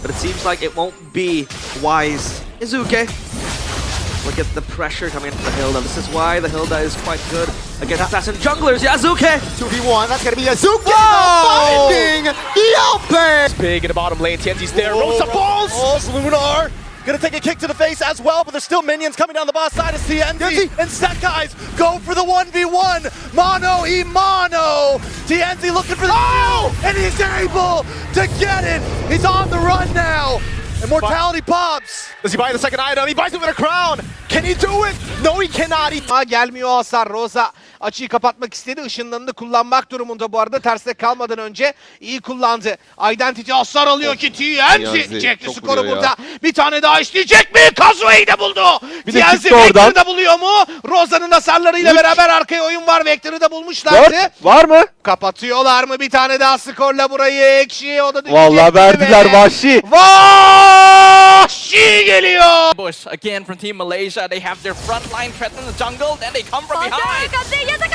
but it seems like it won't be wise. Yazuke. Look at the pressure coming into the Hilda. This is why the Hilda is quite good against assassin junglers. Yazuke! 2v1, that's gonna be Yazuke finding the outplay! Big in the bottom lane, Tienzy's there, Rosa balls! Lunar gonna take a kick to the face as well, but there's still minions coming down the boss side as Tienzy and Sekyss go for the 1v1. Mano y mano! Tienzy looking for the kill, and he's able to get it! He's on the run now! Immortality pops! Does he buy the second item? He buys it with a crown! Can he do it? No, he cannot! Gelmiyor hasar. Rosa açıyı kapatmak istedi. Işınlarını kullanmak durumunda bu arada. Tersine kalmadan önce iyi kullandı. Identity hasar alıyor ki Tienzy. Çekti skoru burada. Bir tane daha işleyecek mi? Kazue'yi de buldu. Tienzy Vector'u da buluyor mu? Rosa'nın hasarlarıyla beraber arkaya oyun var. Vector'u da bulmuşlardı. Var mı? Kapatıyorlar mı? Bir tane daha skorla burayı. Ekşi o da düşecek. Vallahi verdiler Vahşi. Vahşi geliyor. Bush again from Team Malaysia. They have their front line threat in the jungle, then they come from behind. Yazuke!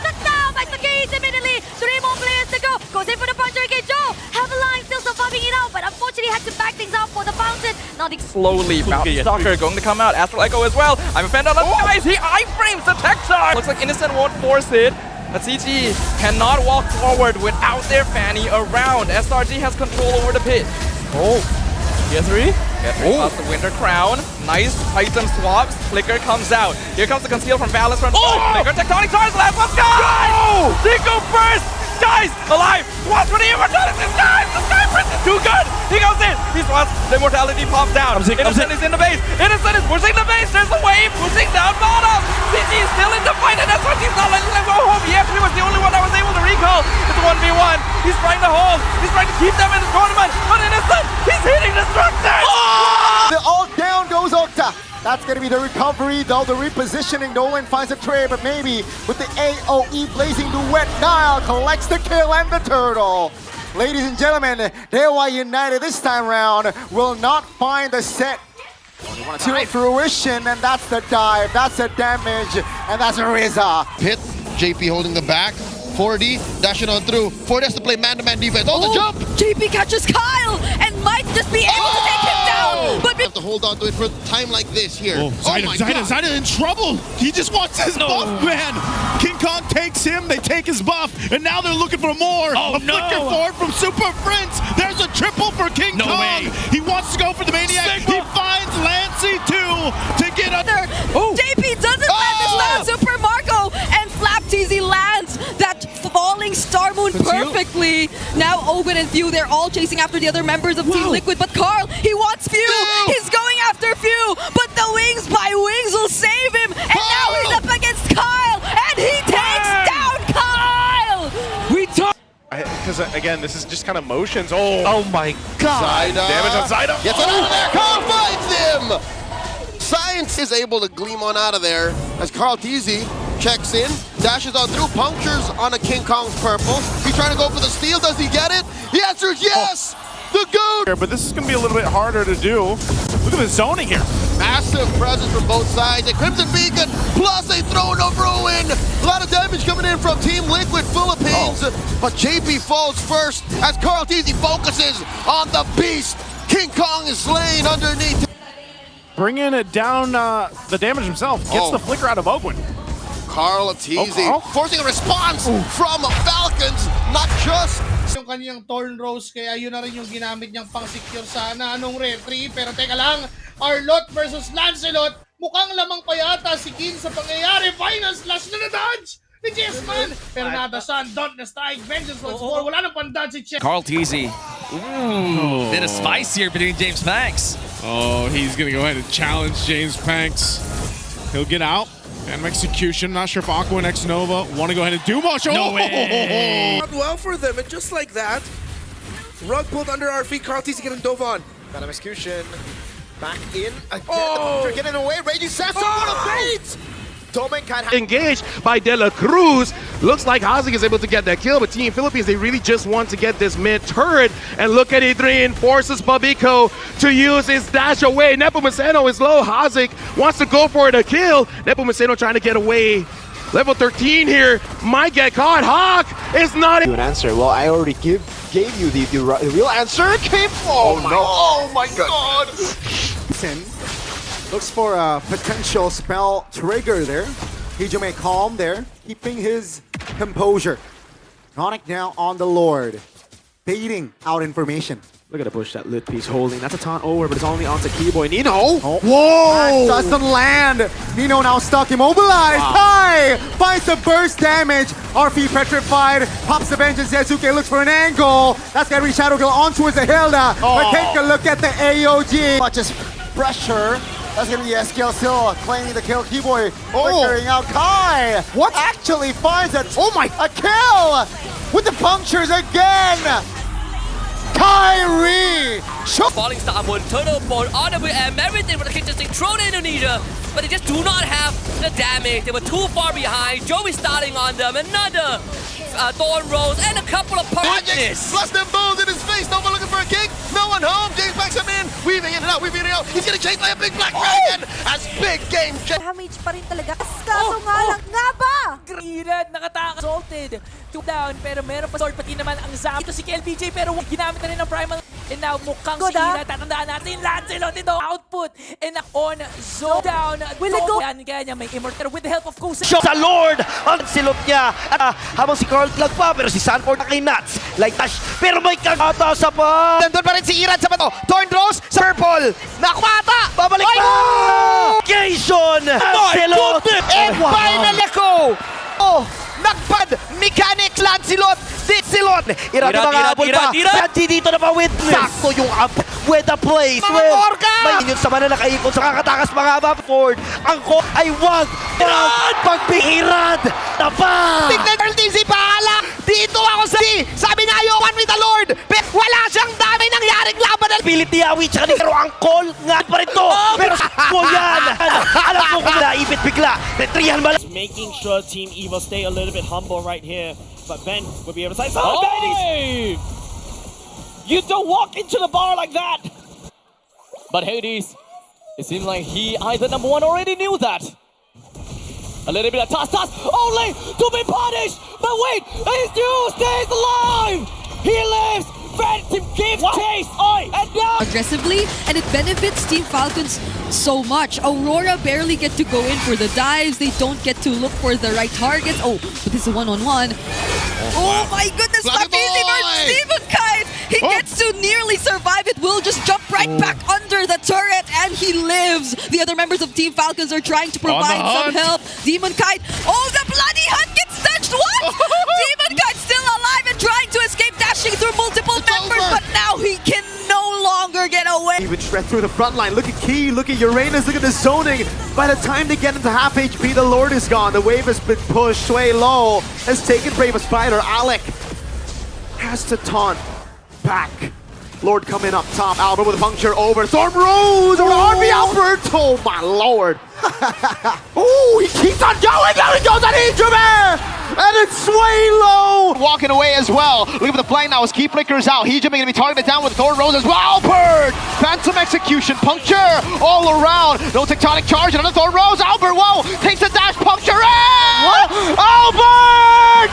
Touchdown by Sekyss immediately. 3 more players to go. Goes in for the puncher again. Chou have a line still surviving it out, but unfortunately had to back things out for the fountain. Now the Slowly, Stalker going to come out. Astral Echo as well. I'm offended on the guys. He iframes the tech charge. Looks like Innocent won't force it. But CG cannot walk forward without their Fanny around. SRG has control over the pit. Tier 3 pops the Winter Crown. Nice item swaps. Flicker comes out. Here comes the conceal from Balance from Flicker. Tectonic Stars last one. Guys! Zico first! Guys! Alive! Watch for the immortality! The Sky Prince is too good! He goes in! He swats. The immortality pops down. Innocent is in the base. Innocent is pushing the base. There's a wave pushing down bottom. CG is still in the fight, and that's why he's not letting them go home. He actually was the only one that was able to recall. It's a 1v1. He's trying to hold. He's trying to keep them in the tournament. But Innocent, he's hitting destruction! The ult down goes Octa. That's going to be the recovery, though the repositioning. Nolan finds a trade, but maybe with the AoE blazing duet, Nnael collects the kill and the turtle. Ladies and gentlemen, KY United this time round will not find the set to fruition, and that's the dive, that's the damage, and that's a Rizza. Pit, JP holding the back. 4D dashing on through. 4D has to play man-to-man defense. Oh, the jump! JP catches Kyle and might just be able to take him down. But you have to hold on to it for a time like this here. Oh my God. Zyda in trouble. He just wants his buff, man. KingKong takes him, they take his buff, and now they're looking for more. A flicker forward from Super Prince. There's a triple for KingKong. He wants to go for the maniac. He finds Lancey too to get under. JP doesn't land the stun Super Marco, and Flap Tienzy lands that falling Star Moon perfectly. Now Ogun and Few, they're all chasing after the other members of Team Liquid, but Karl, he wants Few. He's going after Few, but the Wings by Wings will save him, and now he's up against Kyle, and he takes down Kyle! Because again, this is just kind of motions. Oh my God. Zyda. Damage on Zyda. Gets it out of there. Karl finds him. Science is able to gleam on out of there as Karltzy checks in, dashes on through, punctures on a KingKong's purple. He's trying to go for the steal. Does he get it? The answer is yes! The goat! But this is going to be a little bit harder to do. Look at the zoning here. Massive presence from both sides. A Crimson Beacon plus a throne of ruin. A lot of damage coming in from Team Liquid Philippines. But JP falls first as Karltzy focuses on the beast. KingKong is slain underneath. Bringing it down the damage himself. Gets the flicker out of Ogun. Karltzy forcing a response from Falcons, not just yung kanyang Torn Rose, kaya yun na rin yung ginamit niyang pang-secure sana nung referee. Pero teka lang, Arlott versus Lancelot, mukhang lamang pa yata si Quinn sa pangyayari. Final slash na na-dodge ni Jesman, pero nadasan, don't na strike, vengeance once more, wala nang pan-dodge si Chou. Karltzy. Ooh, bit of spice here between James Panks. Oh, he's gonna go ahead and challenge James Panks. He'll get out. And execution, not sure if Aqua and X Nova want to go ahead and do much. No way! Not well for them, and just like that, rug pulled under our feet. Karltzy getting dove on. Got an execution. Back in. Again, getting away. Raging Assassin, what a bait! Demonkite engaged by De La Cruz. Looks like Hadess is able to get that kill, but Team Philippines, they really just want to get this mid turret. And look at E3, forces Babico to use his dash away. Nepomuceno is low. Hadess wants to go for the kill. Nepomuceno trying to get away Level 13 here might get caught. Hawk is not An answer. Well, I already gave you the real answer. It came from. Oh my god. Sin looks for a potential spell trigger there. Hijime calm there, keeping his composure. Chronic now on the Lord, baiting out information. Look at the push that Lit Piece holding. That's a taunt over, but it's only onto Keyboy. Nino! Oh. Whoa! That doesn't land. Nino now stuck, immobilized. Kai finds the burst damage. RP petrified. Pops the vengeance. Yazuke looks for an angle. That's gonna reach Shadow Girl on towards the Hilda. But take a look at the AOG. Much as pressure. That's gonna be SKL still claiming the kill. Keyboy flickering out. Kai! What? Actually finds a kill! With the punctures again! Kairi! Falling Star Moon, Turtle Ball, on the way, and everything for the kick just being thrown in Indonesia. But they just do not have the damage. They were too far behind. Joey starting on them. Another Thorn Rose and a couple of punches. Plus them bones in his face. No one looking for a kick. No one home. James backs him in. Weaving in and out. Weaving in and out. He's getting chased by a big black dragon. As big game. Damage pa rin talaga. Kaso nga lang nga ba? Irrad nakataka. Salted. 2 down. Pero meron pa sword. Pati naman ang zap. Ito si KLBJ pero ginamit na rin ng primal. And now mukhang si Irrad. Tatandaan natin. Lancelot ito. Output. And on zone down. Will it go? Yan kaya niya may immortal with the help of Kusa. Shot sa Lord! Ang silot niya. At habang si Karltzy pa, pero si Sanford kay Nuts. Like Tash, pero may kagata sa pa. Nandun pa rin si Irrad sa bato. Torn Rose sa purple. Nakwata! Babalik pa! Location! Lancelot! And finally ko! Oh! Nagpad! Mechanics Lancelot! Silot! Irrad na mga habol pa. Sanji dito na pa with sakto yung up with the place. May yun sa mana nakaikot sa kakatakas mga Ford. Ang ko ay wag! Pagbihirad! Tapa! Tignan Tienzy pahala! Dito ako sa sabi na one with the Lord! Pero wala siyang dami nangyaring laban na pilit ni Yawi tsaka ni pero ang call nga pa rin to! Pero mo yan! Alam mo kung naibit bigla! Retrihan ba lang? Making sure Team Evil stay a little bit humble right here. But Ben will be able to say, oh, you don't walk into the bar like that! But Hadess, it seems like he either number one already knew that. A little bit of toss, only to be punished! But wait, he still stays alive! He lives! Phantom gives chase! And now aggressively, and it benefits Team Falcons so much. Aurora barely get to go in for the dives. They don't get to look for the right targets. Oh, but this is a one-on-one. Oh my goodness, Tienzy Lord Demonkite! He gets to nearly survive it. Will just jump right back under the turret, and he lives. The other members of Team Falcons are trying to provide some help. Demonkite, oh, the bloody hunt gets touched. What? Demonkite still alive and trying to escape, dashing through multiple members, but now he can no longer get away. Even shred through the front line. Look at Key, look at Uranus, look at the zoning. By the time they get into half HP, the Lord is gone. The wave has been pushed. Sway low has taken Bravest Fighter. Alec has to taunt back. Lord coming up top. Alberttt with a puncture over. Storm Rose over RB Alberttt. Oh my lord. Oh, he keeps on going. There he goes on Hijime! And it's Sway low. Walking away as well. Look at the flank now as Key flickers out. Hijime gonna be targeted down with Thorn Rose as well. Alberttt! Phantom execution. Puncture all around. No tectonic charge. Another Thorn Rose. Alberttt, whoa! Takes a dash. Puncture in! What? Alberttt!